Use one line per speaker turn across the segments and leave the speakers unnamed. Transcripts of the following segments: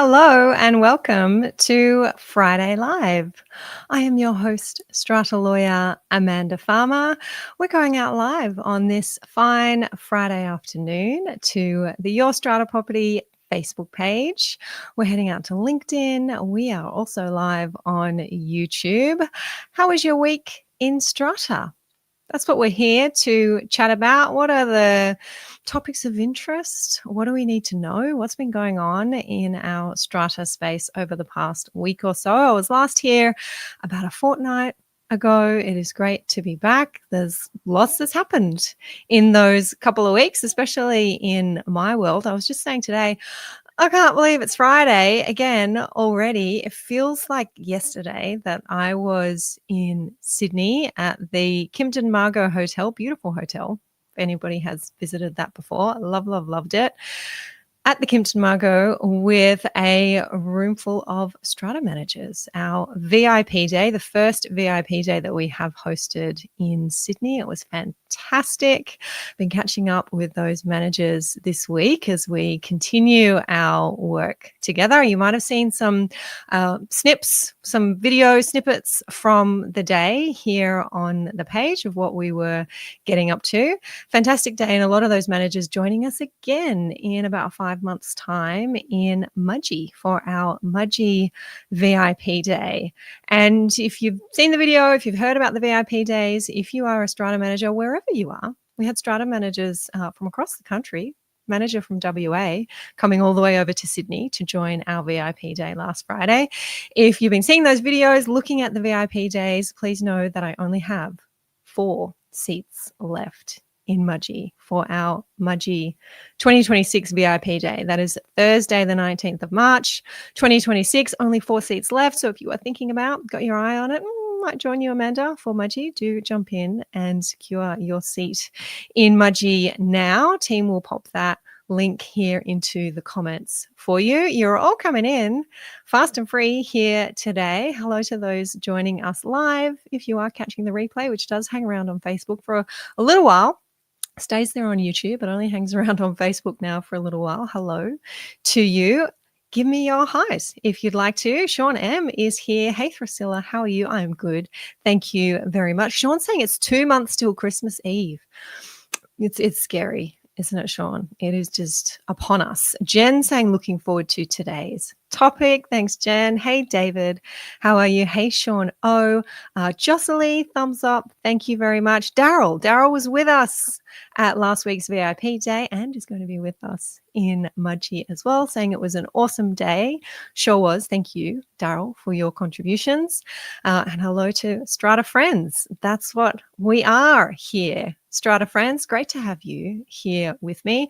Hello and welcome to Friday Live. I am your host, Strata lawyer Amanda Farmer. We're going out live on this fine Friday afternoon to the Your Strata Property Facebook page. We're heading out to LinkedIn. We are also live on YouTube. How was your week in Strata? That's what we're here to chat about. What are the topics of interest? What do we need to know? What's been going on in our Strata space over the past week or so? I was last here about a fortnight ago. It is great to be back. There's lots that's happened in those couple of weeks, especially in my world. I was just saying today, I can't believe it's Friday again already. It feels like yesterday that I was in Sydney at the Kimpton Margot Hotel, beautiful hotel. If anybody has visited that before, loved it. At the Kimpton Margot with a room full of Strata managers. Our VIP day, the first VIP day that we have hosted in Sydney. It was fantastic. Been catching up with those managers this week as we continue our work together. You might have seen some snips, some video snippets from the day here on the page of what we were getting up to. Fantastic day, and a lot of those managers joining us again in about 5 months' time in Mudgee for our Mudgee VIP day. And if you've seen the video, if you've heard about the VIP days, if you are a Strata manager, wherever you are, we had Strata managers from across the country, manager from WA coming all the way over to Sydney to join our VIP day last Friday. If you've been seeing those videos, looking at the VIP days, please know that I only have 4 seats left in Mudgee for our Mudgee 2026 VIP day. That is Thursday, the 19th of March, 2026. Only 4 seats left. So if you are thinking about, got your eye on it, might join you, Amanda, for Mudgee, do jump in and secure your seat in Mudgee now. Team will pop that link here into the comments for you. You're all coming in fast and free here today. Hello to those joining us live. If you are catching the replay, which does hang around on Facebook for a little while, stays there on YouTube, but only hangs around on Facebook now for a little while. Hello to you. Give me your highs if you'd like to. Sean M is here. Hey, Thrasilla, how are you? I'm good. Thank you very much. Sean's saying it's 2 months till Christmas Eve. It's scary, isn't it, Sean? It is just upon us. Jen saying looking forward to today's topic. Thanks, Jen. Hey, David. How are you? Hey, Sean O. Jocelyn, thumbs up. Thank you very much. Daryl was with us at last week's VIP day and is going to be with us in Mudgee as well, saying it was an awesome day. Sure was. Thank you, Daryl, for your contributions. And hello to Strata friends. That's what we are here. Strata friends, great to have you here with me.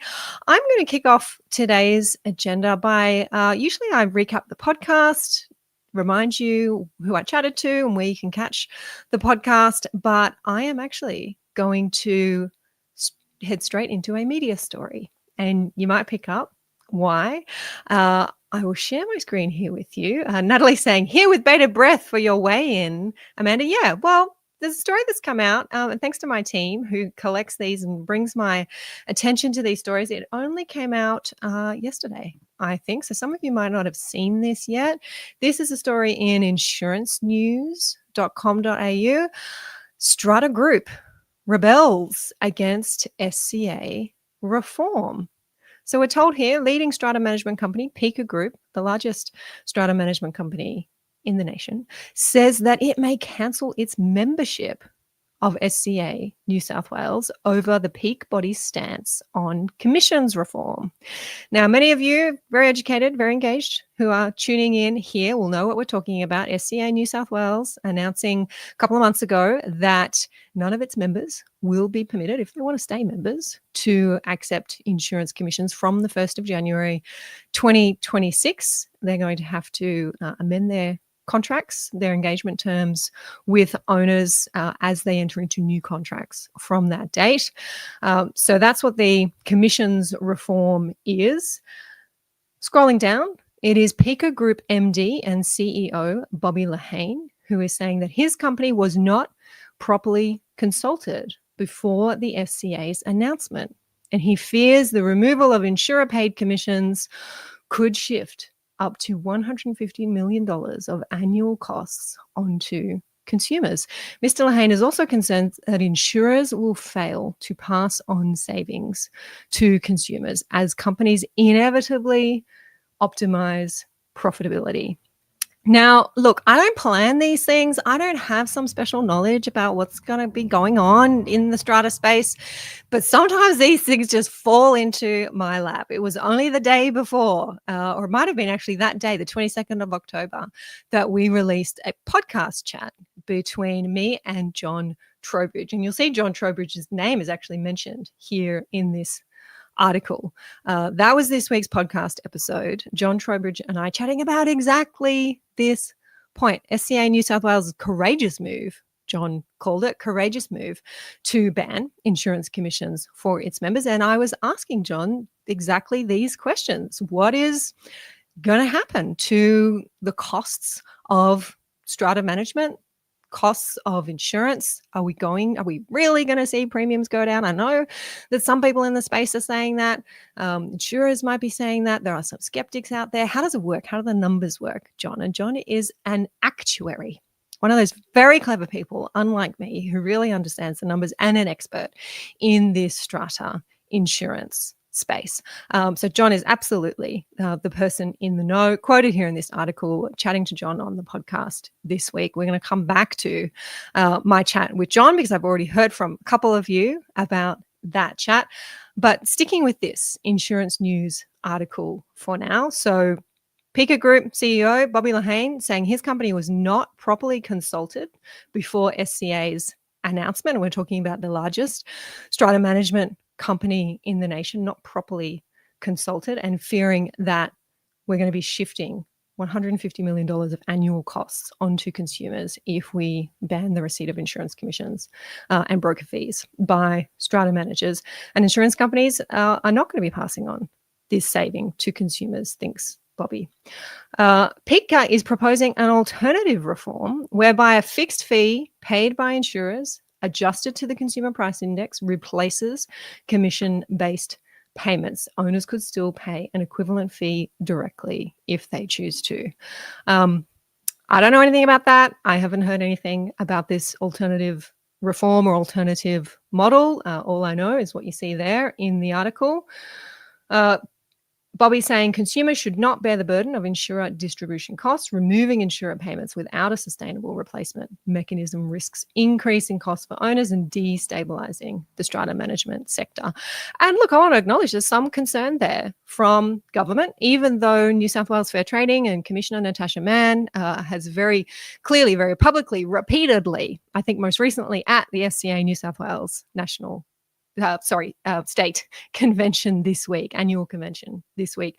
I'm going to kick off today's agenda by usually I recap the podcast, remind you who I chatted to and where you can catch the podcast, but I am actually going to head straight into a media story, and you might pick up why. I will share my screen here with you. Natalie saying, here with bated breath for your weigh-in. Amanda, yeah, well, there's a story that's come out, and thanks to my team who collects these and brings my attention to these stories. It only came out yesterday, I think. So some of you might not have seen this yet. This is a story in insurancenews.com.au. Strata Group rebels against SCA reform. So we're told here, leading strata management company, PICA Group, the largest strata management company in the nation, says that it may cancel its membership of SCA New South Wales over the peak body's stance on commissions reform. Now, many of you, very educated, very engaged, who are tuning in here will know what we're talking about. SCA New South Wales announcing a couple of months ago that none of its members will be permitted, if they want to stay members, to accept insurance commissions from the 1st of January 2026. They're going to have to amend their contracts, their engagement terms with owners as they enter into new contracts from that date. So that's what the commissions reform is. Scrolling down, it is PICA Group MD and CEO Bobby Lahane who is saying that his company was not properly consulted before the FCA's announcement, and he fears the removal of insurer-paid commissions could shift up to $150 million of annual costs onto consumers. Mr. Lehane is also concerned that insurers will fail to pass on savings to consumers as companies inevitably optimize profitability. Now, look, I don't plan these things. I don't have some special knowledge about what's going to be going on in the strata space, but sometimes these things just fall into my lap. It was only the day before, or it might have been actually that day, the 22nd of October, that we released a podcast chat between me and John Trowbridge. And you'll see John Trowbridge's name is actually mentioned here in this article. That was this week's podcast episode. John Trowbridge and I chatting about exactly this point. SCA New South Wales' courageous move, John called it, courageous move to ban insurance commissions for its members. And I was asking John exactly these questions. What is going to happen to the costs of strata management? Costs of insurance? Are we really going to see premiums go down? I know that some people in the space are saying that. Insurers might be saying that. There are some skeptics out there. How does it work? How do the numbers work, John? And John is an actuary, one of those very clever people, unlike me, who really understands the numbers and an expert in this strata insurance space. So John is absolutely the person in the know, quoted here in this article, chatting to John on the podcast this week. We're going to come back to my chat with John because I've already heard from a couple of you about that chat. But sticking with this insurance news article for now. So PICA Group CEO Bobby Lehane saying his company was not properly consulted before SCA's announcement. And we're talking about the largest strata management company in the nation, not properly consulted, and fearing that we're going to be shifting $150 million of annual costs onto consumers if we ban the receipt of insurance commissions and broker fees by strata managers. And insurance companies are not going to be passing on this saving to consumers, thinks Bobby. PICA is proposing an alternative reform whereby a fixed fee paid by insurers adjusted to the consumer price index replaces commission-based payments. Owners could still pay an equivalent fee directly if they choose to. I don't know anything about that. I haven't heard anything about this alternative reform or alternative model. All I know is what you see there in the article. Bobby saying consumers should not bear the burden of insurer distribution costs. Removing insurer payments without a sustainable replacement mechanism risks increasing costs for owners and destabilizing the strata management sector. And look, I want to acknowledge there's some concern there from government, even though New South Wales Fair Trading and Commissioner Natasha Mann has very clearly, very publicly, repeatedly, I think most recently at the SCA New South Wales state convention this week, annual convention this week,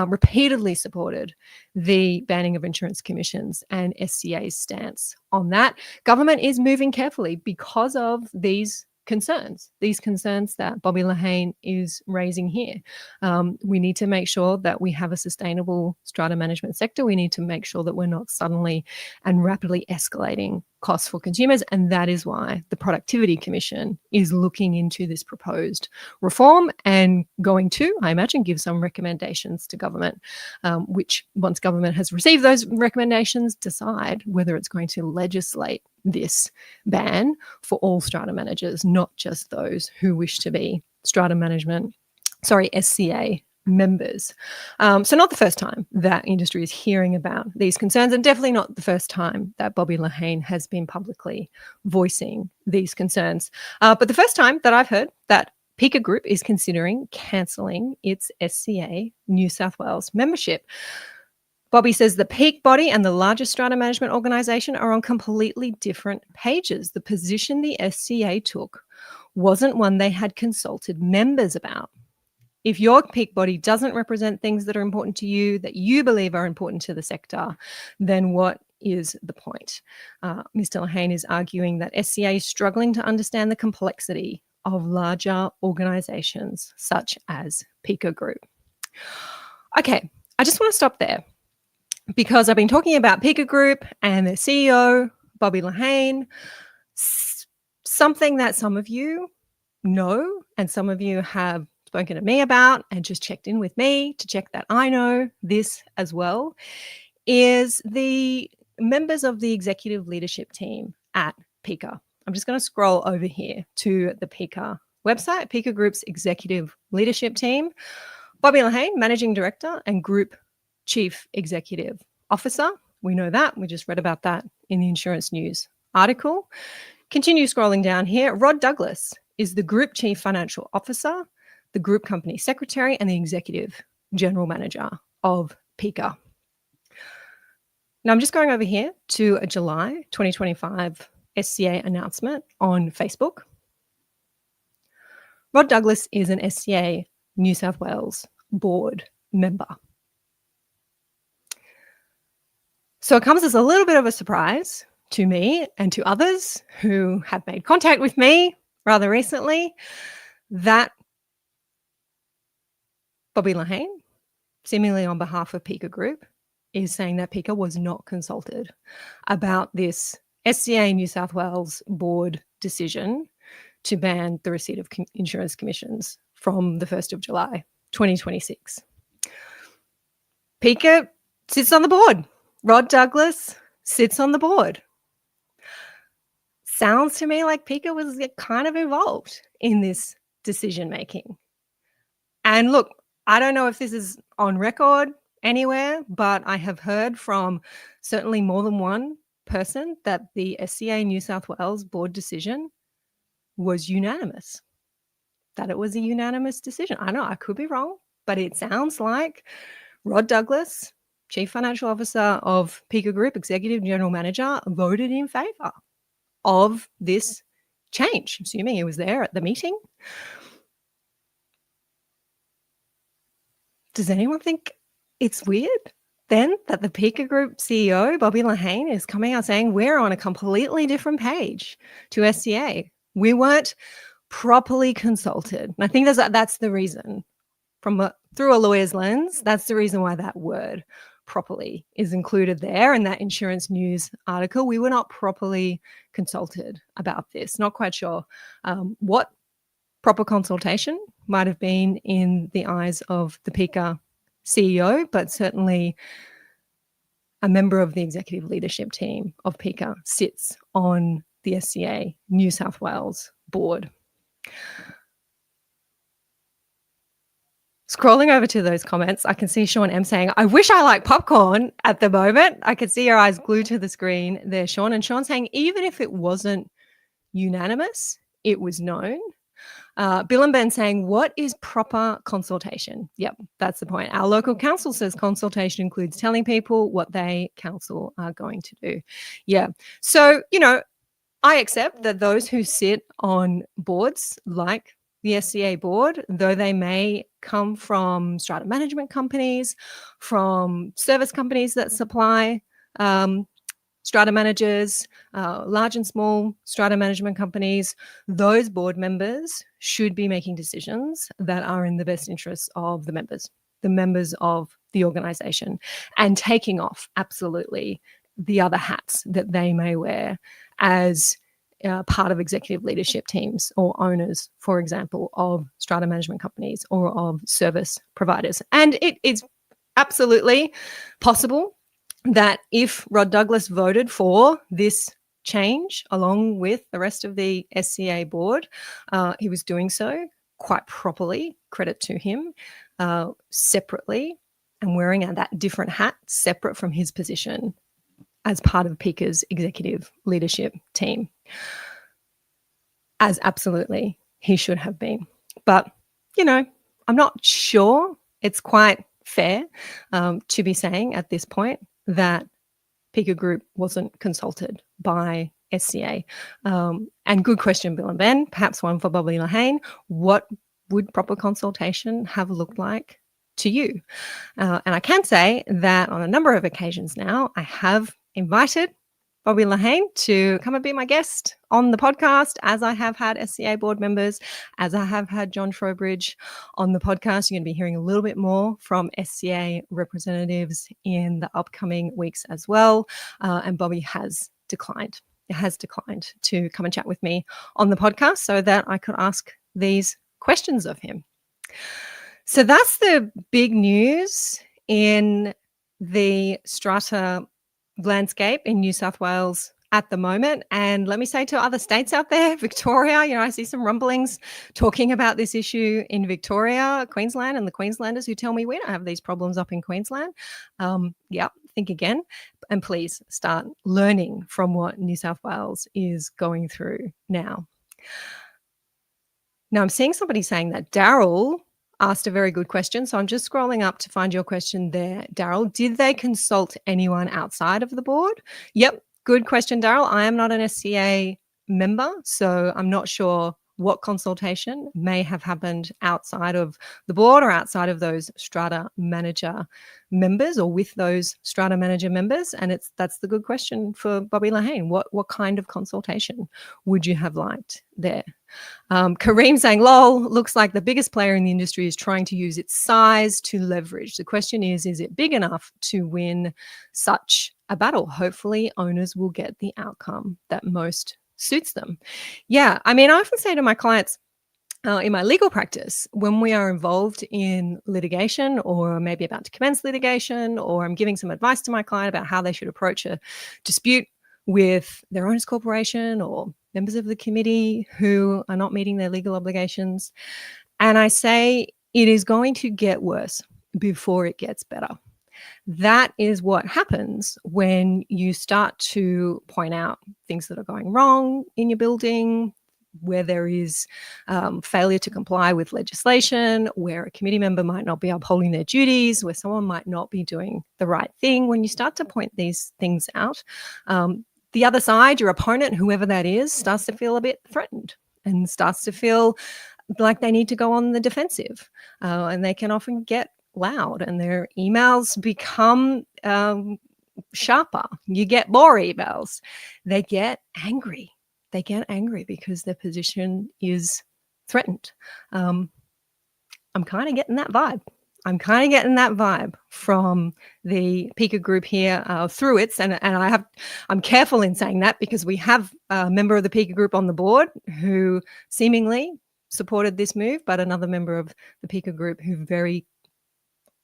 repeatedly supported the banning of insurance commissions and SCA's stance on that. Government is moving carefully because of these concerns that Bobby Lehane is raising here. We need to make sure that we have a sustainable strata management sector. We need to make sure that we're not suddenly and rapidly escalating costs for consumers. And that is why the Productivity Commission is looking into this proposed reform and going to, I imagine, give some recommendations to government, which once government has received those recommendations, decide whether it's going to legislate this ban for all strata managers, not just those who wish to be SCA members. So not the first time that industry is hearing about these concerns, and definitely not the first time that Bobby Lehane has been publicly voicing these concerns. But the first time that I've heard that PICA Group is considering cancelling its SCA New South Wales membership. Bobby says the peak body and the largest strata management organisation are on completely different pages. The position the SCA took wasn't one they had consulted members about. If your peak body doesn't represent things that are important to you, that you believe are important to the sector, then what is the point? Mr. Lehane is arguing that SCA is struggling to understand the complexity of larger organisations such as PICA Group. Okay, I just want to stop there because I've been talking about PICA Group and their CEO, Bobby Lehane, something that some of you know and some of you have spoken to me about and just checked in with me to check that I know this as well, is the members of the executive leadership team at PICA. I'm just going to scroll over here to the PICA website, PICA Group's executive leadership team. Bobby Lehane, Managing Director and Group Chief Executive Officer. We know that. We just read about that in the Insurance News article. Continue scrolling down here. Rod Douglas is the Group Chief Financial Officer, the Group Company Secretary, and the Executive General Manager of PICA. Now, I'm just going over here to a July 2025 SCA announcement on Facebook. Rod Douglas is an SCA New South Wales board member. So it comes as a little bit of a surprise to me and to others who have made contact with me rather recently that Bobby Lehane, seemingly on behalf of PICA Group, is saying that PICA was not consulted about this SCA New South Wales board decision to ban the receipt of insurance commissions from the 1st of July 2026. PICA sits on the board. Rod Douglas sits on the board. Sounds to me like PICA was kind of involved in this decision making. And look, I don't know if this is on record anywhere, but I have heard from certainly more than one person that the SCA New South Wales board decision was unanimous, that it was a unanimous decision. I know I could be wrong, but it sounds like Rod Douglas, Chief Financial Officer of PICA Group, Executive General Manager, voted in favour of this change, assuming he was there at the meeting. Does anyone think it's weird then that the PICA Group CEO, Bobby Lehane, is coming out saying we're on a completely different page to SCA? We weren't properly consulted. And I think that's the reason. Through a lawyer's lens, that's the reason why that word properly is included there in that Insurance News article. We were not properly consulted about this. Not quite sure what proper consultation might have been in the eyes of the PICA CEO, but certainly a member of the executive leadership team of PICA sits on the SCA New South Wales board. Scrolling over to those comments, I can see Sean M saying, I wish I like popcorn at the moment. I could see your eyes glued to the screen there, Sean. And Sean saying, even if it wasn't unanimous, it was known. Bill and Ben saying, what is proper consultation? Yep, that's the point. Our local council says consultation includes telling people what they council are going to do. Yeah. So, I accept that those who sit on boards like the SCA board, though they may come from strata management companies, from service companies that supply strata managers, large and small strata management companies, those board members should be making decisions that are in the best interests of the members of the organisation, and taking off absolutely the other hats that they may wear as part of executive leadership teams or owners, for example, of strata management companies or of service providers. And it is absolutely possible that if Rod Douglas voted for this change along with the rest of the SCA board, he was doing so quite properly, credit to him, separately, and wearing that different hat separate from his position as part of PICA's executive leadership team, as absolutely he should have been. But, I'm not sure it's quite fair to be saying at this point that PICA Group wasn't consulted by SCA. And good question, Bill and Ben, perhaps one for Bobby Lehane. What would proper consultation have looked like to you? And I can say that on a number of occasions now, I have invited Bobby Lehane to come and be my guest on the podcast, as I have had SCA board members, as I have had John Trowbridge on the podcast. You're going to be hearing a little bit more from SCA representatives in the upcoming weeks as well. And Bobby has declined. It has declined to come and chat with me on the podcast so that I could ask these questions of him. So that's the big news in the strata landscape in New South Wales at the moment. And let me say to other states out there, Victoria, I see some rumblings talking about this issue in Victoria, Queensland, and the Queenslanders who tell me we don't have these problems up in Queensland. Yeah, think again. And please start learning from what New South Wales is going through now. Now, I'm seeing somebody saying that Daryl asked a very good question. So I'm just scrolling up to find your question there, Daryl. Did they consult anyone outside of the board? Yep. Good question, Daryl. I am not an SCA member, so I'm not sure what consultation may have happened outside of the board or outside of those strata manager members or with those strata manager members. And that's the good question for Bobby Lehane. What kind of consultation would you have liked there? Kareem saying, lol, looks like the biggest player in the industry is trying to use its size to leverage. The question is it big enough to win such a battle? Hopefully owners will get the outcome that most suits them. Yeah, I mean, I often say to my clients, in my legal practice, when we are involved in litigation or maybe about to commence litigation, or I'm giving some advice to my client about how they should approach a dispute with their owners corporation or members of the committee who are not meeting their legal obligations, and I say it is going to get worse before it gets better. That is what happens when you start to point out things that are going wrong in your building, where there is failure to comply with legislation, where a committee member might not be upholding their duties, where someone might not be doing the right thing. When you start to point these things out, the other side, your opponent, whoever that is, starts to feel a bit threatened and starts to feel like they need to go on the defensive. And they can often get loud and their emails become sharper. You get more emails. They get angry. They get angry because their position is threatened. I'm kind of getting that vibe. From the PICA Group here through it. And I'm careful in saying that because we have a member of the PICA Group on the board who seemingly supported this move, but another member of the PICA Group who very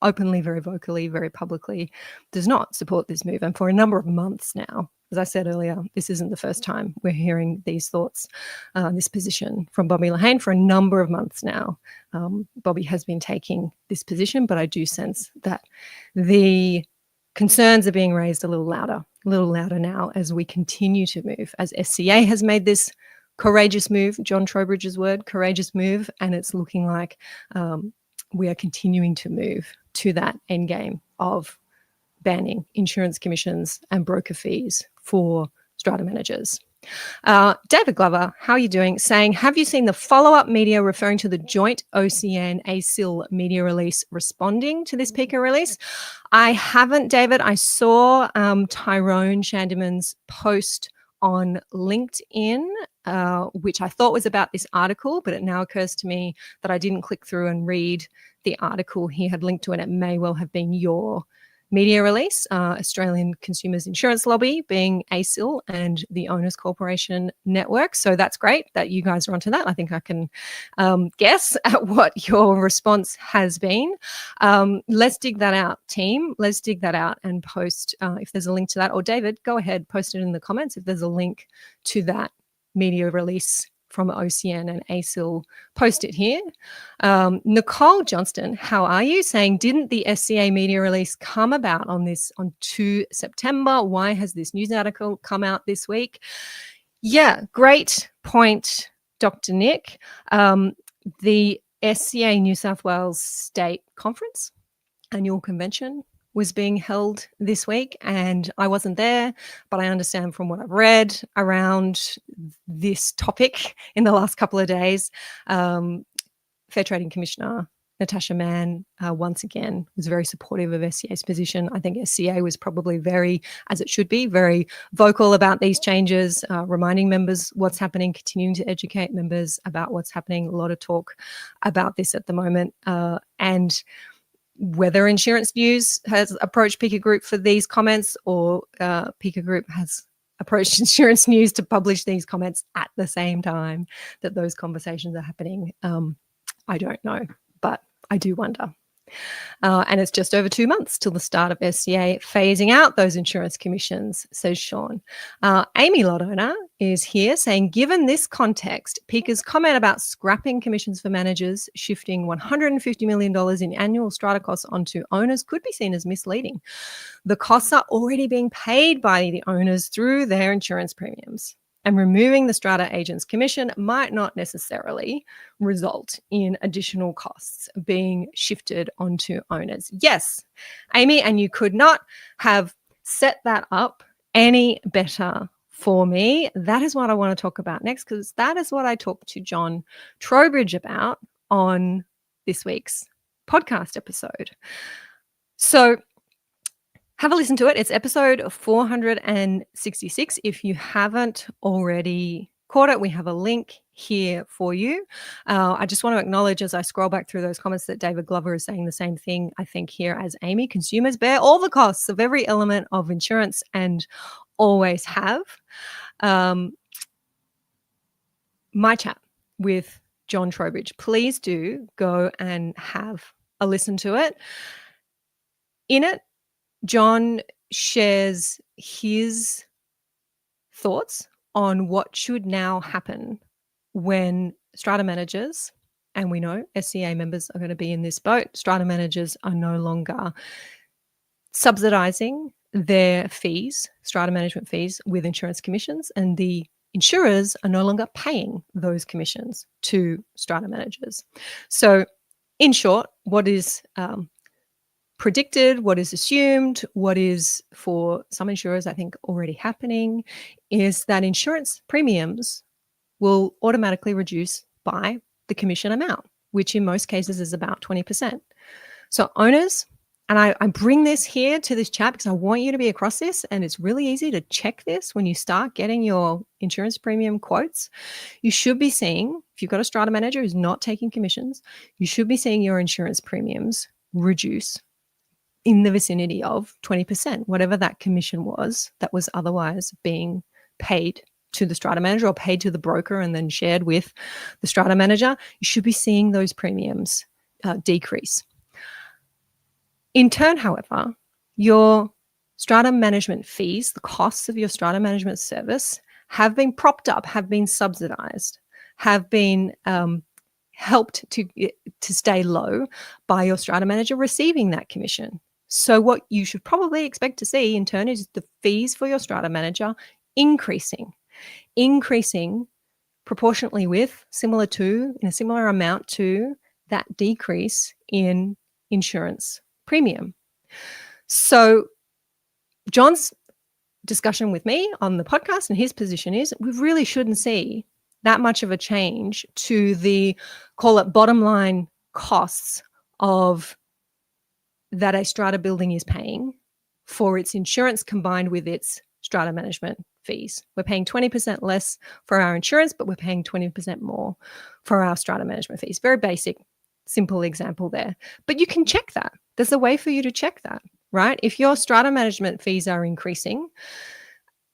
openly, very vocally, very publicly does not support this move. And for a number of months now, as I said earlier, this isn't the first time we're hearing these thoughts, this position from Bobby Lehane. For a number of months now, Bobby has been taking this position, but I do sense that the concerns are being raised a little louder now as we continue to move, as SCA has made this courageous move, John Trowbridge's word, courageous move, and it's looking like we are continuing to move to that end game of banning insurance commissions and broker fees for strata managers. David Glover, how are you doing? Saying, have you seen the follow-up media referring to the joint OCN ASIL media release responding to this PICA release? I haven't, David. I saw Tyrone Shandiman's post on LinkedIn, which I thought was about this article, but it now occurs to me that I didn't click through and read the article he had linked to, and it may well have been your media release, Australian Consumers Insurance Lobby being ASIL and the Owners Corporation Network. So that's great that you guys are onto that. I think I can guess at what your response has been. Let's dig that out, team. Let's dig that out and post if there's a link to that. Or David, go ahead, post it in the comments if there's a link to that media release from OCN and ASIL, post it here. Nicole Johnston, how are you? Saying, didn't the SCA media release come about on 2 September? Why has this news article come out this week? Yeah, great point, Dr. Nick. The SCA New South Wales State Conference annual convention was being held this week, and I wasn't there, but I understand from what I've read around this topic in the last couple of days, Fair Trading Commissioner Natasha Mann once again was very supportive of SCA's position. I think SCA was probably very, as it should be, very vocal about these changes, reminding members what's happening, continuing to educate members about what's happening. A lot of talk about this at the moment, and whether Insurance News has approached PICA Group for these comments or PICA Group has approached Insurance News to publish these comments at the same time that those conversations are happening, I don't know. But I do wonder. And it's just over 2 months till the start of SCA phasing out those insurance commissions, says Sean. Amy Lodona is here saying, given this context, PICA's comment about scrapping commissions for managers, shifting $150 million in annual strata costs onto owners could be seen as misleading. The costs are already being paid by the owners through their insurance premiums. And removing the strata agent's commission might not necessarily result in additional costs being shifted onto owners. Yes, Amy, and you could not have set that up any better for me. That is what I want to talk about next, because that is what I talked to John Trowbridge about on this week's podcast episode. So have a listen to it. It's episode 466. If you haven't already caught it, we have a link here for you. I just want to acknowledge, as I scroll back through those comments, that David Glover is saying the same thing, I think, here as Amy. Consumers bear all the costs of every element of insurance and always have. My chat with John Trowbridge. Please do go and have a listen to it. In it, John shares his thoughts on what should now happen when strata managers, and we know SCA members are going to be in this boat, strata managers are no longer subsidizing their fees, strata management fees, with insurance commissions, and the insurers are no longer paying those commissions to strata managers. So in short, what is predicted, what is assumed, what is for some insurers, I think, already happening, is that insurance premiums will automatically reduce by the commission amount, which in most cases is about 20%. So owners, and I bring this here to this chat because I want you to be across this, and it's really easy to check this when you start getting your insurance premium quotes. You should be seeing, if you've got a strata manager who's not taking commissions, you should be seeing your insurance premiums reduce in the vicinity of 20%, whatever that commission was that was otherwise being paid to the strata manager or paid to the broker and then shared with the strata manager. You should be seeing those premiums decrease. In turn, however, your strata management fees, the costs of your strata management service, have been propped up, have been subsidized, have been helped to stay low by your strata manager receiving that commission. So what you should probably expect to see in turn is the fees for your strata manager increasing proportionately with, in a similar amount to that decrease in insurance premium. So John's discussion with me on the podcast and his position is we really shouldn't see that much of a change to the, call it, bottom line costs of that a strata building is paying for its insurance combined with its strata management fees. We're paying 20% less for our insurance, but we're paying 20% more for our strata management fees. Very basic, simple example there. But you can check that. There's a way for you to check that, right? If your strata management fees are increasing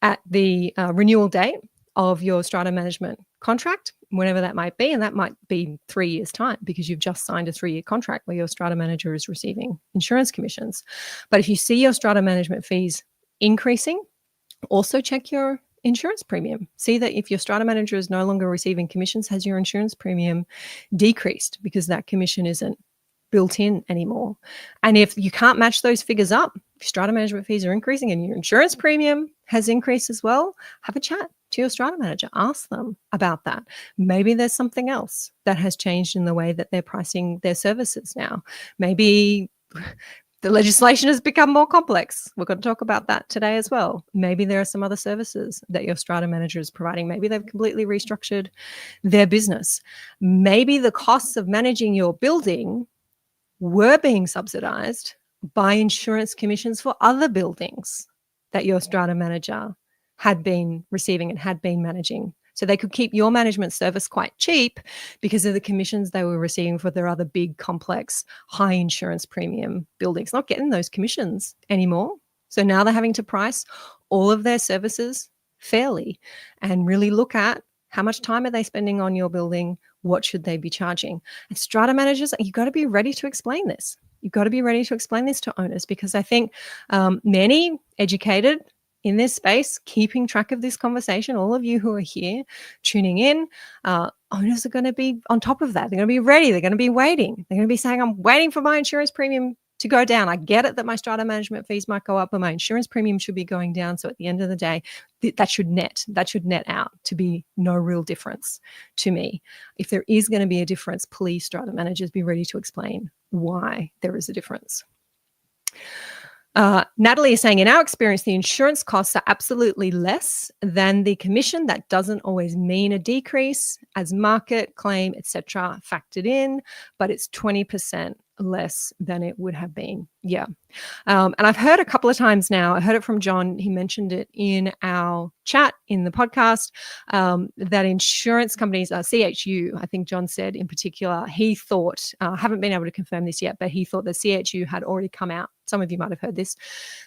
at the renewal date of your strata management contract, whenever that might be, and that might be 3 years' time because you've just signed a 3-year contract where your strata manager is receiving insurance commissions. But if you see your strata management fees increasing, also check your insurance premium. See that if your strata manager is no longer receiving commissions, has your insurance premium decreased because that commission isn't built in anymore. And if you can't match those figures up, if strata management fees are increasing and your insurance premium has increased as well, have a chat to your strata manager. Ask them about that. Maybe there's something else that has changed in the way that they're pricing their services now. Maybe the legislation has become more complex. We're going to talk about that today as well. Maybe there are some other services that your strata manager is providing. Maybe they've completely restructured their business. Maybe the costs of managing your building were being subsidized by insurance commissions for other buildings that your strata manager had been receiving and had been managing. So they could keep your management service quite cheap because of the commissions they were receiving for their other big, complex, high insurance premium buildings. Not getting those commissions anymore. So now they're having to price all of their services fairly and really look at how much time are they spending on your building? what should they be charging? And strata managers, you've got to be ready to explain this. You've got to be ready to explain this to owners, because I think many educated in this space, keeping track of this conversation, all of you who are here tuning in, owners are going to be on top of that. They're going to be ready. They're going to be waiting. They're going to be saying, I'm waiting for my insurance premium to go down. I get it that my strata management fees might go up, but my insurance premium should be going down. So at the end of the day, that should net out to be no real difference to me. If there is going to be a difference, please, strata managers, be ready to explain why there is a difference. Natalie is saying, in our experience, the insurance costs are absolutely less than the commission. That doesn't always mean a decrease as market, claim, etc. factored in, but it's 20% less than it would have been. Yeah. And I've heard a couple of times now, I heard it from John, he mentioned it in our chat in the podcast, that insurance companies, CHU, I think John said in particular, he thought, haven't been able to confirm this yet, but he thought that CHU had already come out, some of you might have heard this,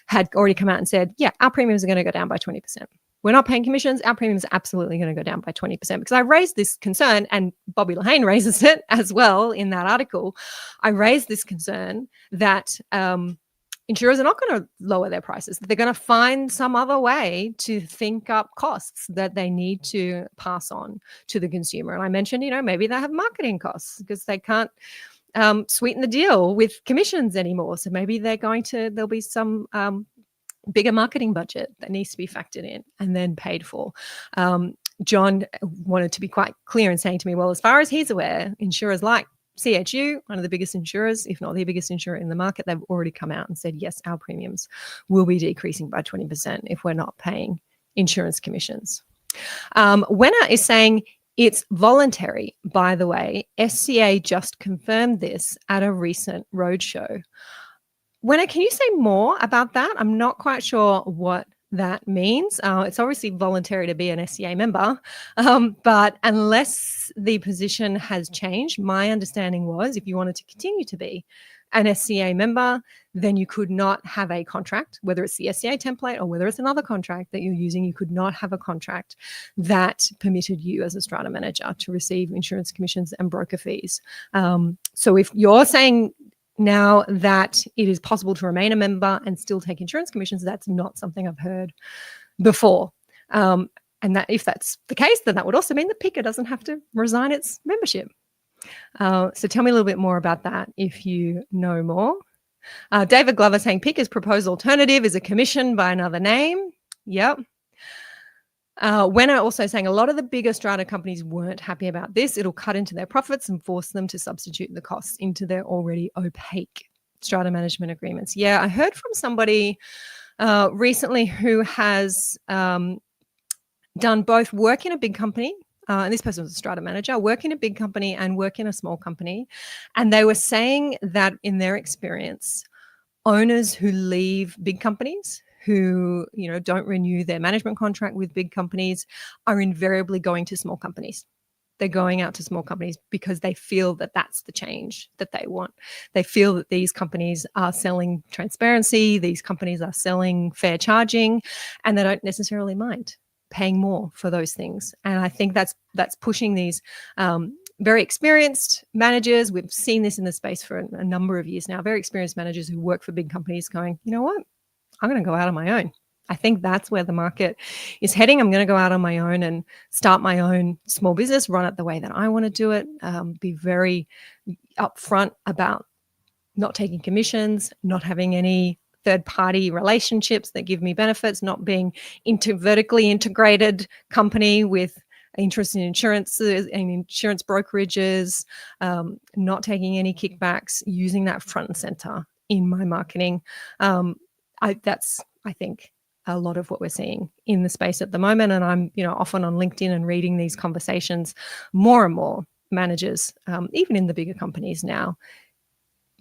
had already come out and said, yeah, our premiums are going to go down by 20%. We're not paying commissions. Our premiums are absolutely going to go down by 20%. Because I raised this concern, and Bobby Lahane raises it as well in that article. I raised this concern that insurers are not going to lower their prices. They're going to find some other way to think up costs that they need to pass on to the consumer. And I mentioned, maybe they have marketing costs because they can't sweeten the deal with commissions anymore. So maybe there'll be some bigger marketing budget that needs to be factored in and then paid for. John wanted to be quite clear in saying to me, well, as far as he's aware, insurers like CHU, one of the biggest insurers, if not the biggest insurer in the market, they've already come out and said, yes, our premiums will be decreasing by 20% if we're not paying insurance commissions. Wenner is saying it's voluntary, by the way. SCA just confirmed this at a recent roadshow. Wenner, can you say more about that? I'm not quite sure what that means. It's obviously voluntary to be an SCA member, but unless the position has changed, my understanding was if you wanted to continue to be an SCA member, then you could not have a contract, whether it's the SCA template or whether it's another contract that you're using. You could not have a contract that permitted you as a strata manager to receive insurance commissions and broker fees. So if you're saying now that it is possible to remain a member and still take insurance commissions, that's not something I've heard before. And that if that's the case, then that would also mean that PICA doesn't have to resign its membership. So tell me a little bit more about that if you know more. David Glover saying PICA's proposed alternative is a commission by another name. Yep. Wenner also saying a lot of the bigger strata companies weren't happy about this. It'll cut into their profits and force them to substitute the costs into their already opaque strata management agreements. Yeah, I heard from somebody recently who has done both work in a big company, and this person was a strata manager, work in a big company and work in a small company. And they were saying that in their experience, owners who leave big companies, who don't renew their management contract with big companies, are invariably going to small companies. They're going out to small companies because they feel that that's the change that they want. They feel that these companies are selling transparency, these companies are selling fair charging, and they don't necessarily mind paying more for those things. And I think that's pushing these very experienced managers. We've seen this in the space for a number of years now. Very experienced managers who work for big companies going, you know what? I'm going to go out on my own. I think that's where the market is heading. I'm going to go out on my own and start my own small business, run it the way that I want to do it, be very upfront about not taking commissions, not having any third-party relationships that give me benefits, not being vertically integrated company with interest in insurances and insurance brokerages, not taking any kickbacks, using that front and center in my marketing. That's, I think, a lot of what we're seeing in the space at the moment. And I'm, often on LinkedIn and reading these conversations, more and more managers, even in the bigger companies now,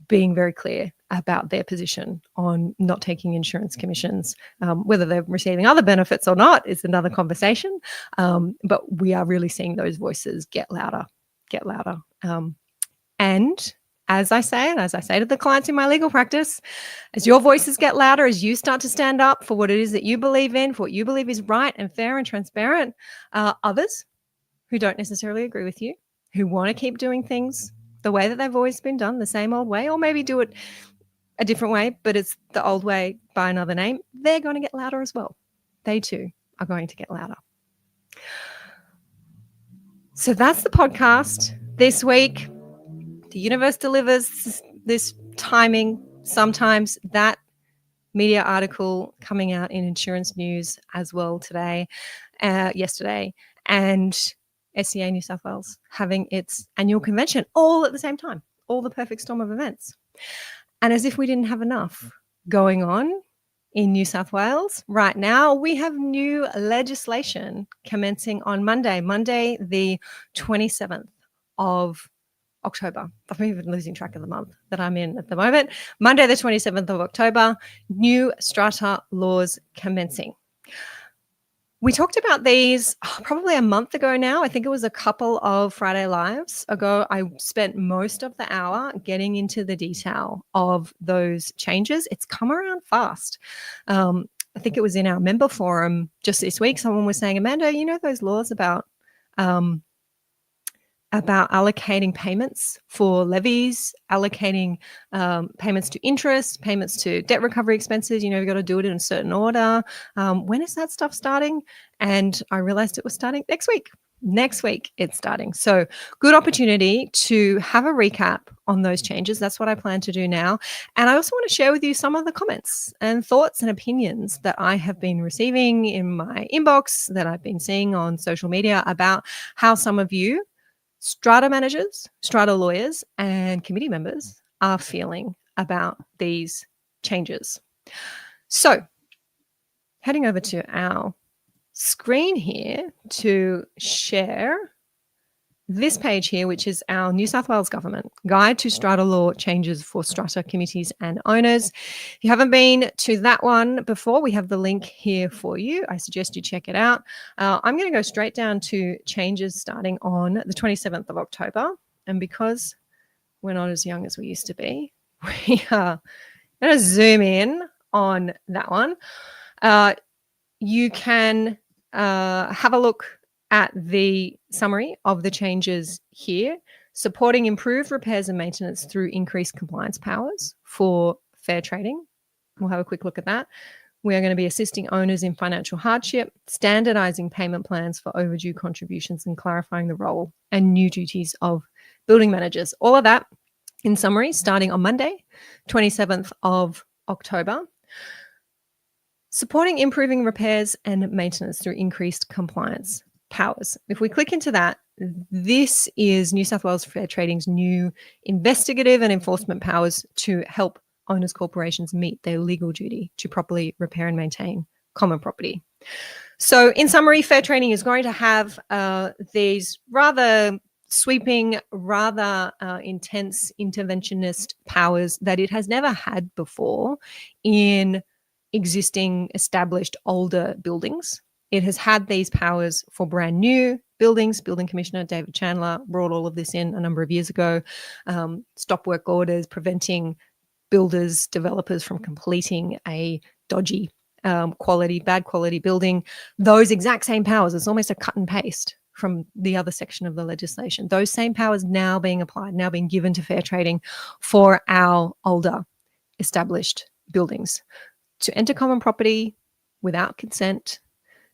being very clear about their position on not taking insurance commissions. Whether they're receiving other benefits or not is another conversation. But we are really seeing those voices get louder. And as I say to the clients in my legal practice, as your voices get louder, as you start to stand up for what it is that you believe in, for what you believe is right and fair and transparent, others who don't necessarily agree with you who want to keep doing things the way that they've always been done, the same old way, or maybe do it a different way, but it's the old way by another name, they're going to get louder as well. They too are going to get louder. So that's the podcast this week. The universe delivers this timing. Sometimes that media article coming out in Insurance News as well yesterday, and SCA New South Wales having its annual convention all at the same time, all the perfect storm of events. And as if we didn't have enough going on in New South Wales, right now we have new legislation commencing on Monday, the 27th of October. I'm even losing track of the month that I'm in at the moment. Monday, the 27th of October, new strata laws commencing. We talked about these probably a month ago now. I think it was a couple of Friday Lives ago. I spent most of the hour getting into the detail of those changes. It's come around fast. I think it was in our member forum just this week. Someone was saying, Amanda, you know those laws about allocating payments for levies, allocating payments to interest, payments to debt recovery expenses. You've got to do it in a certain order. When is that stuff starting? And I realized it was starting next week. Next week it's starting. So good opportunity to have a recap on those changes. That's what I plan to do now. And I also want to share with you some of the comments and thoughts and opinions that I have been receiving in my inbox, that I've been seeing on social media, about how some of you strata managers, strata lawyers, and committee members are feeling about these changes. So heading over to our screen here to share this page here, which is our New South Wales Government Guide to Strata Law Changes for Strata Committees and Owners. If you haven't been to that one before, we have the link here for you. I suggest you check it out. I'm going to go straight down to changes starting on the 27th of October. And because we're not as young as we used to be, we are going to zoom in on that one. You can have a look at the summary of the changes here, supporting improved repairs and maintenance through increased compliance powers for fair trading. We'll have a quick look at that. We are going to be assisting owners in financial hardship, standardizing payment plans for overdue contributions, and clarifying the role and new duties of building managers. All of that in summary, starting on Monday, 27th of October. Supporting improving repairs and maintenance through increased compliance powers. If we click into that, this is New South Wales Fair Trading's new investigative and enforcement powers to help owners' corporations meet their legal duty to properly repair and maintain common property. So in summary, Fair Trading is going to have these rather sweeping, rather intense interventionist powers that it has never had before in existing, established, older buildings. It has had these powers for brand new buildings. Building Commissioner David Chandler brought all of this in a number of years ago. Stop work orders, preventing builders, developers from completing a dodgy bad quality building. Those exact same powers, it's almost a cut and paste from the other section of the legislation. Those same powers now being applied, now being given to Fair Trading for our older established buildings. To enter common property without consent,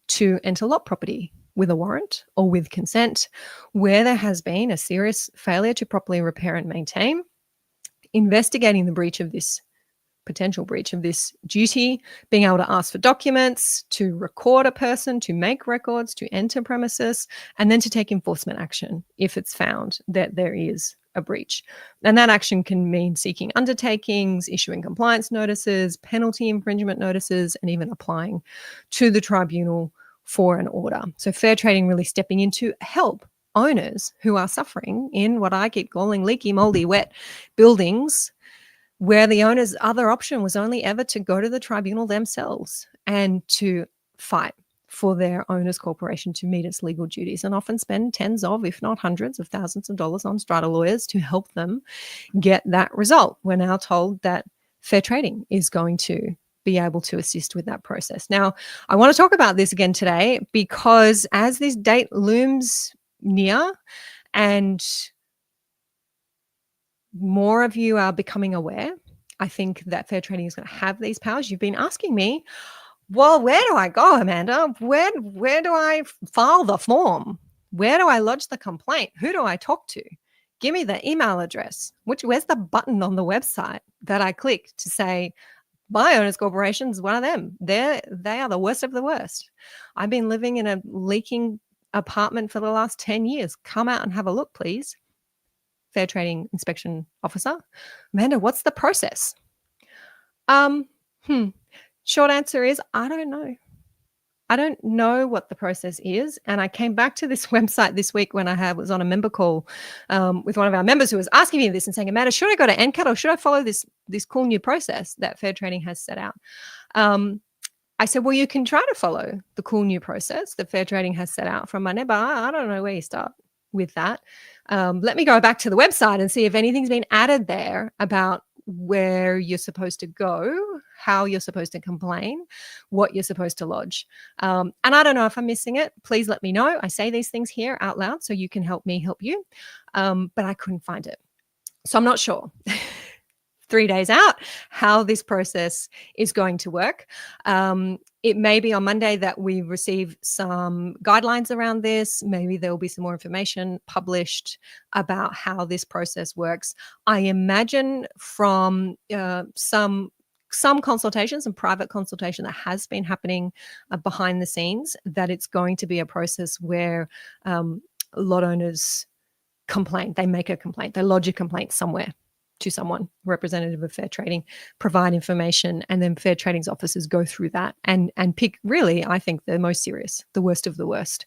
to enter lot property with a warrant or with consent, where there has been a serious failure to properly repair and maintain, investigating the potential breach of this duty, being able to ask for documents, to record a person, to make records, to enter premises, and then to take enforcement action if it's found that there is a breach. And that action can mean seeking undertakings, issuing compliance notices, penalty infringement notices, and even applying to the tribunal for an order. So Fair Trading really stepping in to help owners who are suffering in what I keep calling leaky, moldy, wet buildings, where the owner's other option was only ever to go to the tribunal themselves and to fight for their owner's corporation to meet its legal duties, and often spend tens of, if not hundreds of thousands of dollars on strata lawyers to help them get that result. We're now told that Fair Trading is going to be able to assist with that process. Now, I want to talk about this again today because as this date looms near And more of you are becoming aware. I think that fair trading is going to have these powers. You've been asking me, well, where do I go, Amanda? Where do I file the form? Where do I lodge the complaint? Who do I talk to? Give me the email address. Where's the button on the website that I click to say, my owners corporation is one of them. They are the worst of the worst. I've been living in a leaking apartment for the last 10 years. Come out and have a look, please. Fair trading inspection officer. Amanda, what's the process? Short answer is I don't know. I don't know what the process is. And I came back to this website this week when I was on a member call with one of our members who was asking me this and saying, Amanda, should I go to NCAT or should I follow this cool new process that fair trading has set out? I said, well, you can try to follow the cool new process that fair trading has set out from Monday, but I don't know where you start with that. Let me go back to the website and see if anything's been added there about where you're supposed to go, how you're supposed to complain, what you're supposed to lodge. And I don't know if I'm missing it. Please let me know. I say these things here out loud so you can help me help you. But I couldn't find it. So I'm not sure 3 days out how this process is going to work. It may be on Monday that we receive some guidelines around this. Maybe there will be some more information published about how this process works. I imagine from some consultations and private consultation that has been happening behind the scenes that it's going to be a process where lot owners complain. They make a complaint. They lodge a complaint somewhere to someone, representative of fair trading, provide information, and then fair trading's officers go through that and pick really, I think, the most serious, the worst of the worst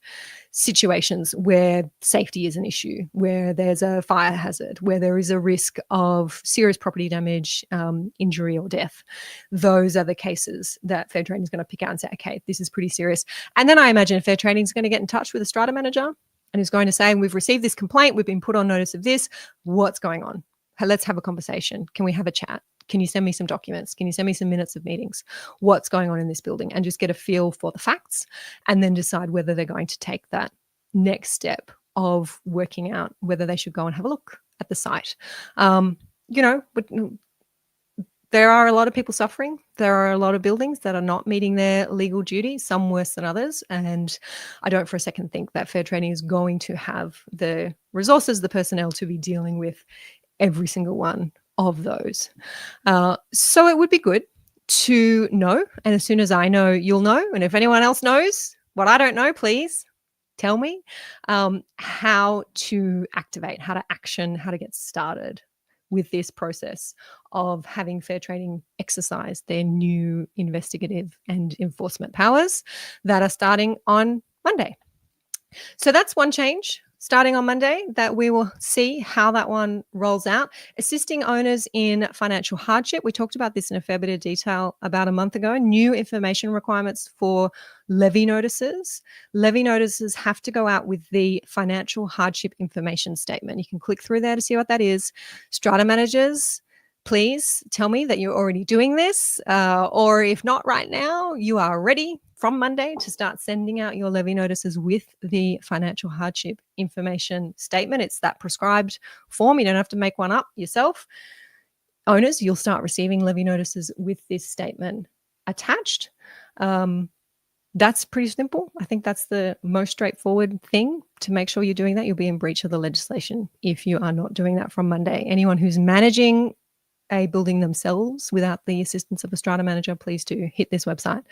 situations where safety is an issue, where there's a fire hazard, where there is a risk of serious property damage, injury or death. Those are the cases that fair trading is going to pick out and say, okay, this is pretty serious. And then I imagine fair trading is going to get in touch with a strata manager and is going to say, we've received this complaint, we've been put on notice of this, what's going on? Let's have a conversation. Can we have a chat? Can you send me some documents? Can you send me some minutes of meetings? What's going on in this building? And just get a feel for the facts and then decide whether they're going to take that next step of working out whether they should go and have a look at the site. There are a lot of people suffering. There are a lot of buildings that are not meeting their legal duty, some worse than others. And I don't for a second think that fair trading is going to have the resources, the personnel to be dealing with every single one of those. So it would be good to know. And as soon as I know, you'll know. And if anyone else knows what I don't know, please tell me how to activate, how to action, how to get started with this process of having fair trading exercise their new investigative and enforcement powers that are starting on Monday. So that's one change starting on Monday that we will see how that one rolls out. Assisting owners in financial hardship. We talked about this in a fair bit of detail about a month ago. New information requirements for levy notices. Levy notices have to go out with the financial hardship information statement. You can click through there to see what that is. Strata managers, please tell me that you're already doing this, or if not right now, you are ready from Monday to start sending out your levy notices with the financial hardship information statement. It's that prescribed form. You don't have to make one up yourself. Owners, you'll start receiving levy notices with this statement attached. That's pretty simple. I think that's the most straightforward thing to make sure you're doing that. You'll be in breach of the legislation if you are not doing that from Monday. Anyone who's managing a building themselves without the assistance of a strata manager, please do hit this website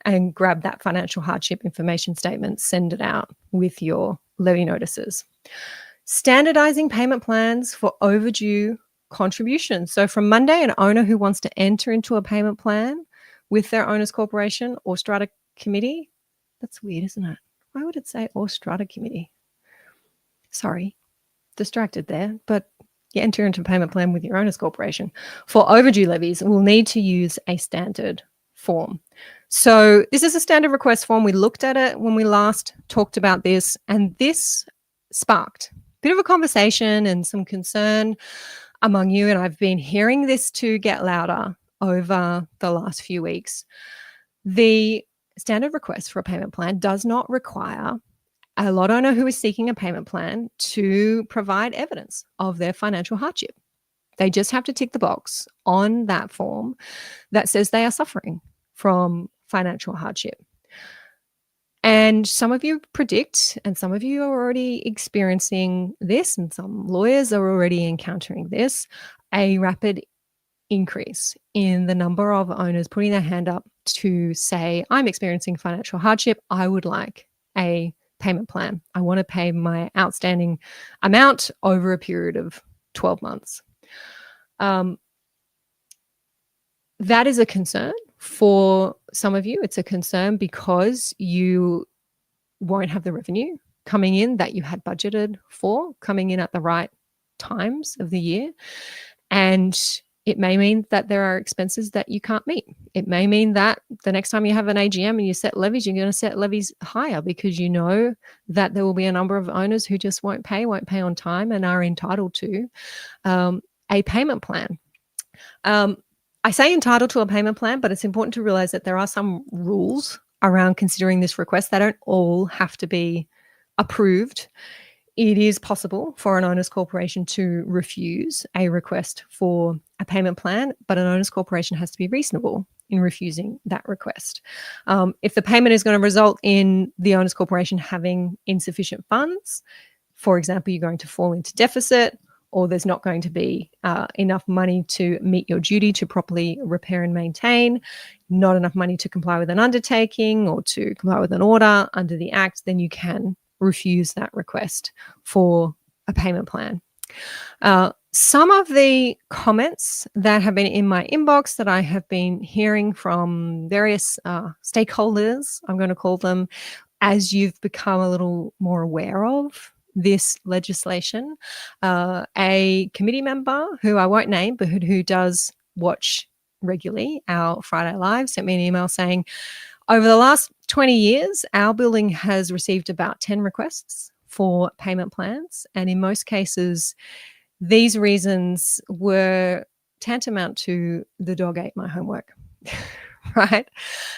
and grab that financial hardship information statement, send it out with your levy notices. Standardizing payment plans for overdue contributions. So from Monday, an owner who wants to enter into a payment plan with their owner's corporation or strata committee, that's weird, isn't it? Why would it say or strata committee? Sorry, distracted there, but you enter into a payment plan with your owner's corporation for overdue levies, we'll need to use a standard form. So this is a standard request form. We looked at it when we last talked about this, and this sparked a bit of a conversation and some concern among you. And I've been hearing this to get louder over the last few weeks. The standard request for a payment plan does not require a lot owner who is seeking a payment plan to provide evidence of their financial hardship. They just have to tick the box on that form that says they are suffering from financial hardship. And some of you predict, and some of you are already experiencing this, and some lawyers are already encountering this, a rapid increase in the number of owners putting their hand up to say, I'm experiencing financial hardship. I would like a payment plan. I want to pay my outstanding amount over a period of 12 months. That is a concern for some of you. It's a concern because you won't have the revenue coming in that you had budgeted for, coming in at the right times of the year. And it may mean that there are expenses that you can't meet. It may mean that the next time you have an AGM and you set levies, you're going to set levies higher because you know that there will be a number of owners who just won't pay on time, and are entitled to a payment plan. I say entitled to a payment plan, but it's important to realize that there are some rules around considering this request. They don't all have to be approved. It is possible for an owners corporation to refuse a request for a payment plan, but an owners corporation has to be reasonable in refusing that request. If the payment is going to result in the owners corporation having insufficient funds, for example, you're going to fall into deficit, or there's not going to be enough money to meet your duty to properly repair and maintain, not enough money to comply with an undertaking or to comply with an order under the Act, then you can refuse that request for a payment plan. Some of the comments that have been in my inbox that I have been hearing from various stakeholders, I'm going to call them, as you've become a little more aware of this legislation. A committee member who I won't name, but who does watch regularly our Friday Live, sent me an email saying, over the last 20 years, our building has received about 10 requests for payment plans. And in most cases, these reasons were tantamount to the dog ate my homework. Right?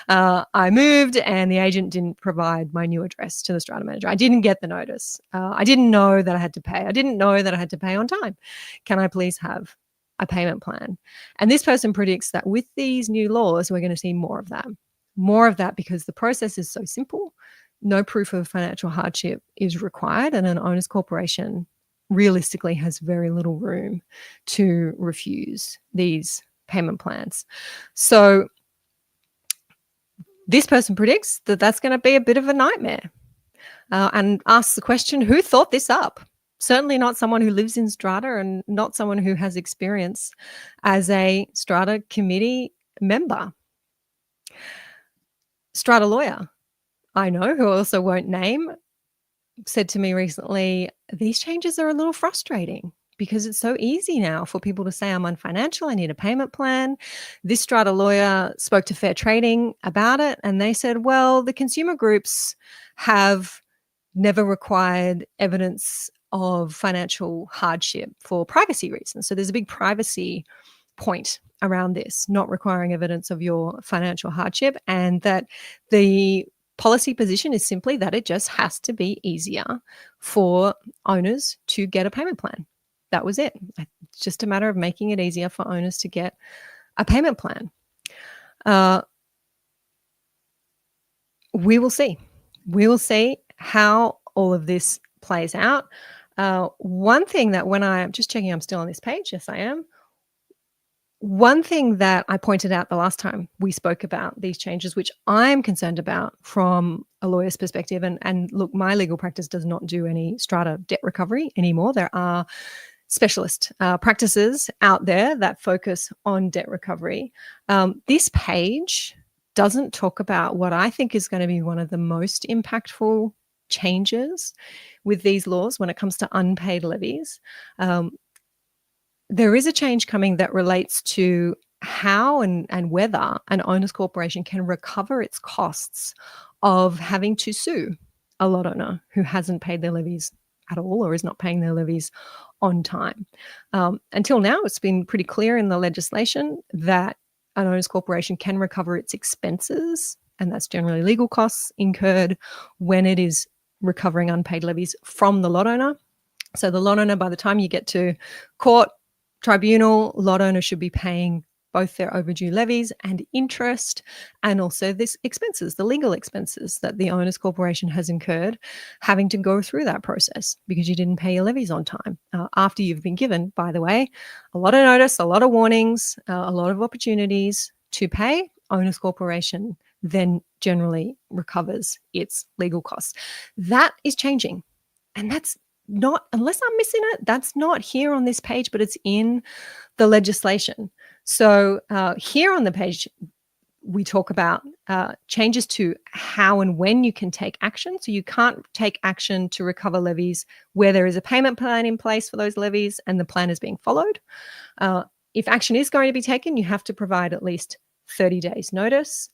I moved and the agent didn't provide my new address to the strata manager. I didn't get the notice. I didn't know that I had to pay. I didn't know that I had to pay on time. Can I please have a payment plan? And this person predicts that with these new laws, we're going to see more of that. More of that because the process is so simple. No proof of financial hardship is required, and an owners corporation realistically has very little room to refuse these payment plans. So this person predicts that that's going to be a bit of a nightmare, and asks the question, who thought this up? Certainly not someone who lives in Strata, and not someone who has experience as a Strata committee member. Strata lawyer I know, who I also won't name, said to me recently, these changes are a little frustrating because it's so easy now for people to say, I'm unfinancial, I need a payment plan. This Strata lawyer spoke to Fair Trading about it, and they said, well, the consumer groups have never required evidence of financial hardship for privacy reasons. So there's a big privacy point around this, not requiring evidence of your financial hardship, and that the policy position is simply that it just has to be easier for owners to get a payment plan. That was it. It's just a matter of making it easier for owners to get a payment plan. We will see. We will see how all of this plays out. One thing that when I'm just checking, I'm still on this page. Yes, I am. One thing that I pointed out the last time we spoke about these changes, which I'm concerned about from a lawyer's perspective, and look, my legal practice does not do any strata debt recovery anymore. There are specialist practices out there that focus on debt recovery. This page doesn't talk about what I think is going to be one of the most impactful changes with these laws when it comes to unpaid levies. There is a change coming that relates to how and whether an owners corporation can recover its costs of having to sue a lot owner who hasn't paid their levies at all or is not paying their levies on time. Until now, it's been pretty clear in the legislation that an owners corporation can recover its expenses, and that's generally legal costs incurred when it is recovering unpaid levies from the lot owner. So the lot owner, by the time you get to court, tribunal, lot owner should be paying both their overdue levies and interest, and also this expenses, the legal expenses that the owner's corporation has incurred having to go through that process because you didn't pay your levies on time. After you've been given, by the way, a lot of notice, a lot of warnings, a lot of opportunities to pay, owner's corporation then generally recovers its legal costs. That is changing. And that's not, unless I'm missing it, that's not here on this page, but it's in the legislation. So here on the page, we talk about changes to how and when you can take action. So you can't take action to recover levies where there is a payment plan in place for those levies and the plan is being followed. If action is going to be taken, you have to provide at least 30 days notice.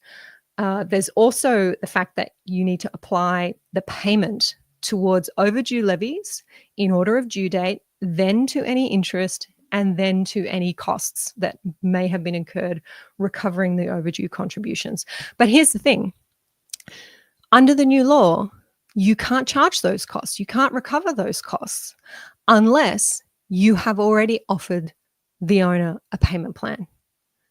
There's also the fact that you need to apply the payment towards overdue levies in order of due date, then to any interest, and then to any costs that may have been incurred recovering the overdue contributions. But here's the thing. Under the new law, you can't charge those costs. You can't recover those costs unless you have already offered the owner a payment plan.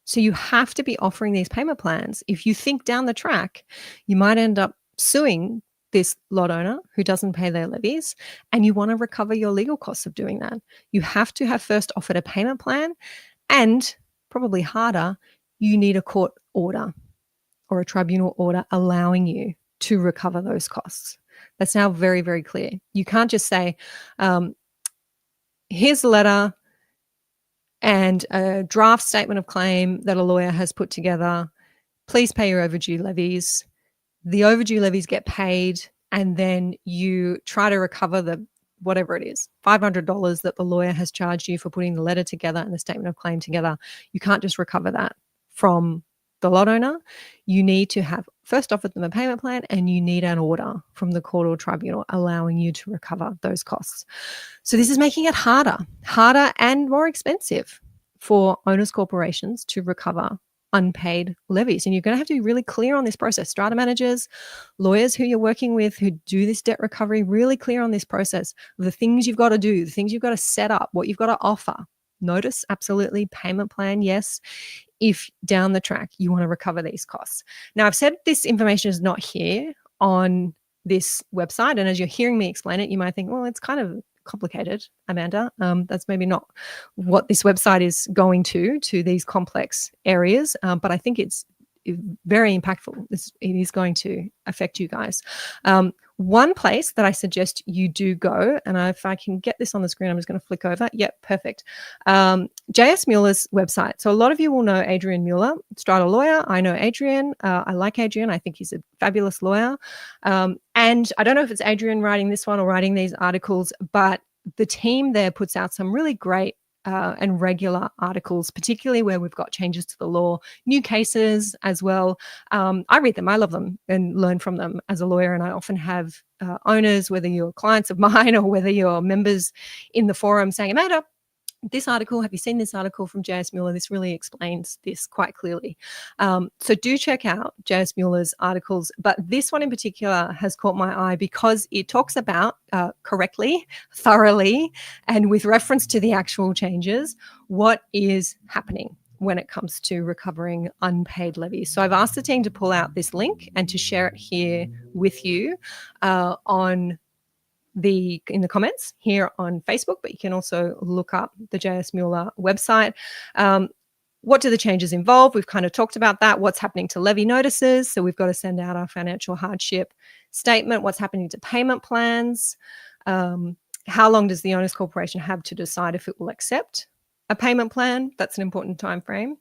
So you have to be offering these payment plans. If you think down the track, you might end up suing this lot owner who doesn't pay their levies, and you want to recover your legal costs of doing that. You have to have first offered a payment plan, and probably harder, you need a court order or a tribunal order allowing you to recover those costs. That's now very, very clear. You can't just say, here's a letter and a draft statement of claim that a lawyer has put together. Please pay your overdue levies. The overdue levies get paid, and then you try to recover the whatever it is, $500 that the lawyer has charged you for putting the letter together and the statement of claim together. You can't just recover that from the lot owner. You need to have first offered them a payment plan, and you need an order from the court or tribunal allowing you to recover those costs. So this is making it harder and more expensive for owners' corporations to recover unpaid levies. And you're going to have to be really clear on this process. Strata managers, lawyers who you're working with who do this debt recovery, really clear on this process, the things you've got to do, the things you've got to set up, what you've got to offer. Notice, absolutely. Payment plan, yes, if down the track you want to recover these costs. Now, I've said this information is not here on this website, and as you're hearing me explain it, you might think, well, it's kind of complicated, Amanda. That's maybe not what this website is going to these complex areas, but I think it's very impactful. It is going to affect you guys. One place that I suggest you do go, and if I can get this on the screen, I'm just going to flick over. Yep, perfect. J.S. Mueller's website. So a lot of you will know Adrian Mueller, Strata lawyer. I know Adrian. I like Adrian. I think he's a fabulous lawyer. And I don't know if it's Adrian writing this one or writing these articles, but the team there puts out some really great and regular articles, particularly where we've got changes to the law, new cases as well. I read them, I love them and learn from them as a lawyer. And I often have owners, whether you're clients of mine or whether you're members in the forum, saying, Amanda, this article, have you seen this article from J.S. Mueller? This really explains this quite clearly. So do check out J.S. Mueller's articles. But this one in particular has caught my eye because it talks about correctly, thoroughly, and with reference to the actual changes, what is happening when it comes to recovering unpaid levies. So I've asked the team to pull out this link and to share it here with you in the comments here on Facebook, but you can also look up the J.S. Mueller website. What do the changes involve? We've kind of talked about that. What's happening to levy notices? So we've got to send out our financial hardship statement. What's happening to payment plans? How long does the owner's corporation have to decide if it will accept a payment plan? That's an important time frame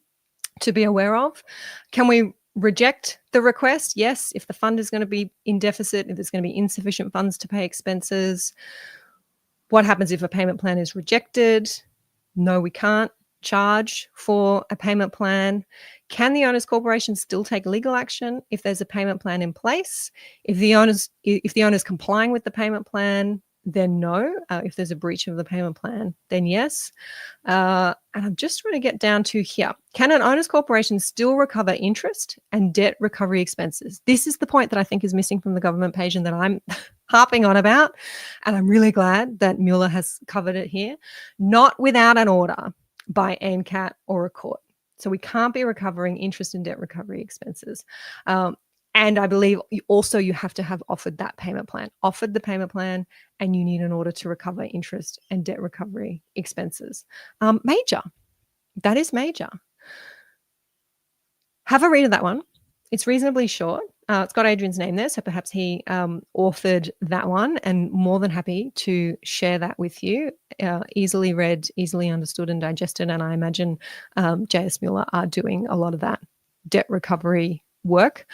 to be aware of. Can we reject the request? Yes, if the fund is going to be in deficit, if there's going to be insufficient funds to pay expenses. What happens if a payment plan is rejected? No, we can't charge for a payment plan. Can the owner's corporation still take legal action if there's a payment plan in place? If the owner's complying with the payment plan, then no. If there's a breach of the payment plan, then yes. And I'm just trying to get down to here. Can an owner's corporation still recover interest and debt recovery expenses? This is the point that I think is missing from the government page and that I'm harping on about. And I'm really glad that Mueller has covered it here. Not without an order by ANCAT or a court. So we can't be recovering interest and debt recovery expenses. And I believe also you have to have offered that payment plan, offered the payment plan, and you need an order to recover interest and debt recovery expenses. Major. That is major. Have a read of that one. It's reasonably short. It's got Adrian's name there, so perhaps he authored that one, and more than happy to share that with you. Easily read, easily understood and digested, and I imagine J.S. Mueller are doing a lot of that debt recovery work.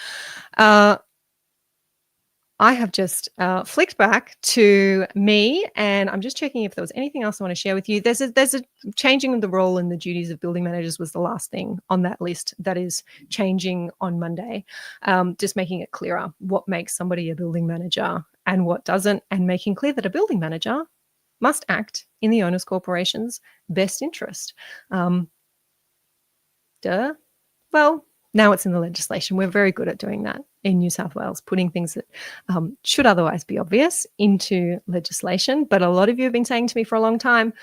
I have just flicked back to me, and I'm just checking if there was anything else I want to share with you. There's a changing of the role and the duties of building managers was the last thing on that list that is changing on Monday. Just making it clearer what makes somebody a building manager and what doesn't, and making clear that a building manager must act in the owner's corporation's best interest. Well, now it's in the legislation. We're very good at doing that in New South Wales, putting things that should otherwise be obvious into legislation. But a lot of you have been saying to me for a long time,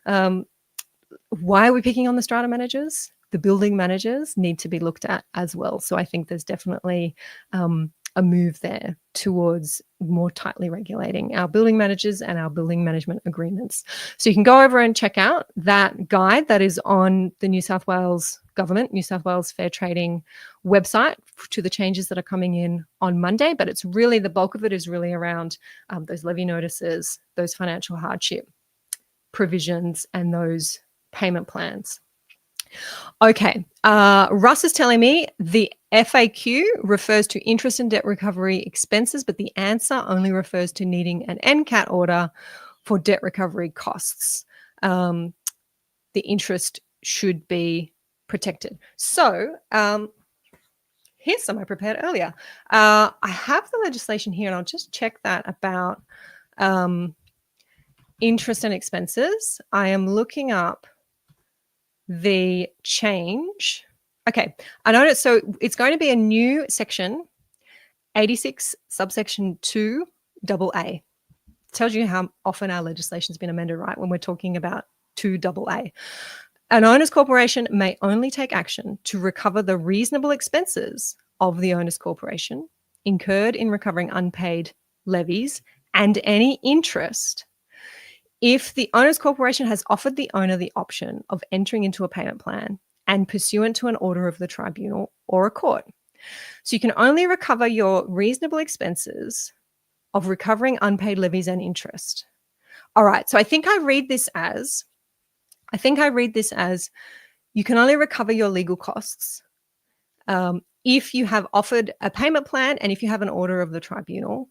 why are we picking on the strata managers? The building managers need to be looked at as well. So I think there's definitely a move there towards more tightly regulating our building managers and our building management agreements. So you can go over and check out that guide that is on the New South Wales Government, New South Wales Fair Trading website to the changes that are coming in on Monday. But it's really, the bulk of it is really around those levy notices, those financial hardship provisions, and those payment plans. Okay, Russ is telling me the FAQ refers to interest and debt recovery expenses, but the answer only refers to needing an NCAT order for debt recovery costs. The interest should be protected. So here's some I prepared earlier. I have the legislation here, and I'll just check that about interest and expenses. I am looking up the change. Okay, I noticed. So it's going to be a new section, 86 subsection 2 AA. Tells you how often our legislation has been amended, right? When we're talking about 2 AA. An owner's corporation may only take action to recover the reasonable expenses of the owner's corporation incurred in recovering unpaid levies and any interest if the owner's corporation has offered the owner the option of entering into a payment plan and pursuant to an order of the tribunal or a court. So you can only recover your reasonable expenses of recovering unpaid levies and interest. All right, so I think I read this as you can only recover your legal costs if you have offered a payment plan and if you have an order of the tribunal.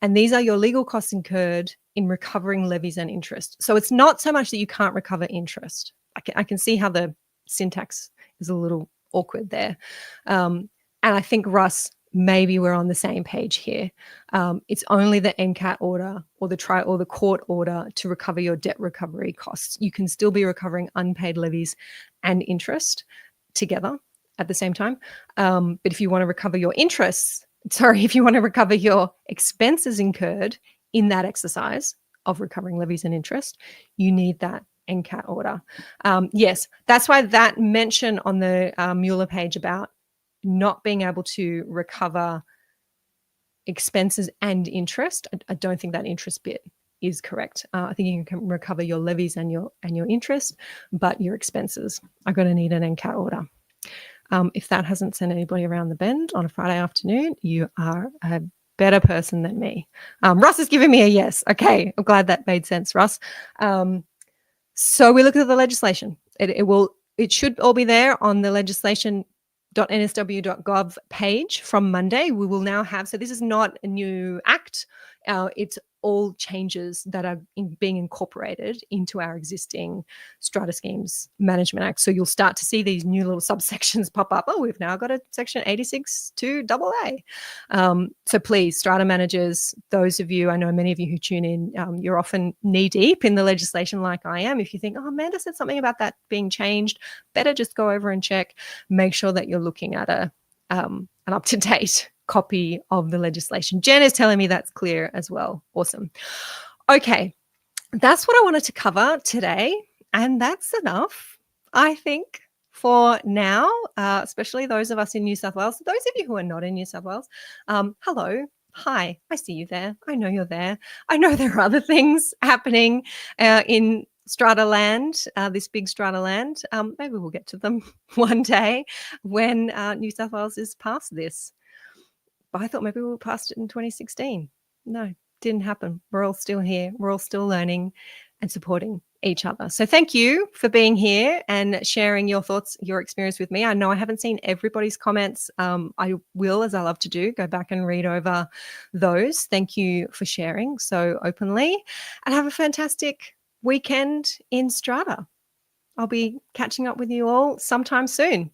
And these are your legal costs incurred in recovering levies and interest. So it's not so much that you can't recover interest. I can see how the syntax is a little awkward there. And I think, Russ, maybe we're on the same page here. It's only the NCAT order or the court order to recover your debt recovery costs. You can still be recovering unpaid levies and interest together at the same time. But if you want to recover your if you want to recover your expenses incurred in that exercise of recovering levies and interest, you need that NCAT order. Yes, that's why that mention on the Mueller page about not being able to recover expenses and interest, I don't think that interest bit is correct. I think you can recover your levies and your interest, but your expenses are going to need an NCAT order. If that hasn't sent anybody around the bend on a Friday afternoon, you are a better person than me. Russ is giving me a yes. Okay, I'm glad that made sense, Russ. So we look at the legislation. It should all be there on the legislation.nsw.gov page from Monday. We will now have, so this is not a new act. It's all changes that are being incorporated into our existing Strata Schemes Management Act. So you'll start to see these new little subsections pop up. Oh, we've now got a section 86 to AA. So please, Strata managers, those of you, I know many of you who tune in, you're often knee deep in the legislation like I am. If you think, oh, Amanda said something about that being changed, better just go over and check. Make sure that you're looking at an up-to-date copy of the legislation. Jen is telling me that's clear as well. Awesome. Okay, that's what I wanted to cover today, and that's enough, I think, for now, especially those of us in New South Wales. Those of you who are not in New South Wales, hello. Hi, I see you there. I know you're there. I know there are other things happening in Strata land, this big Strata land. Maybe we'll get to them one day when New South Wales is past this. But I thought maybe we passed it in 2016. No, didn't happen. We're all still here. We're all still learning and supporting each other. So thank you for being here and sharing your thoughts, your experience with me. I know I haven't seen everybody's comments. I will, as I love to do, go back and read over those. Thank you for sharing so openly, and have a fantastic weekend in Strata. I'll be catching up with you all sometime soon.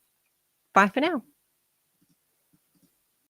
Bye for now.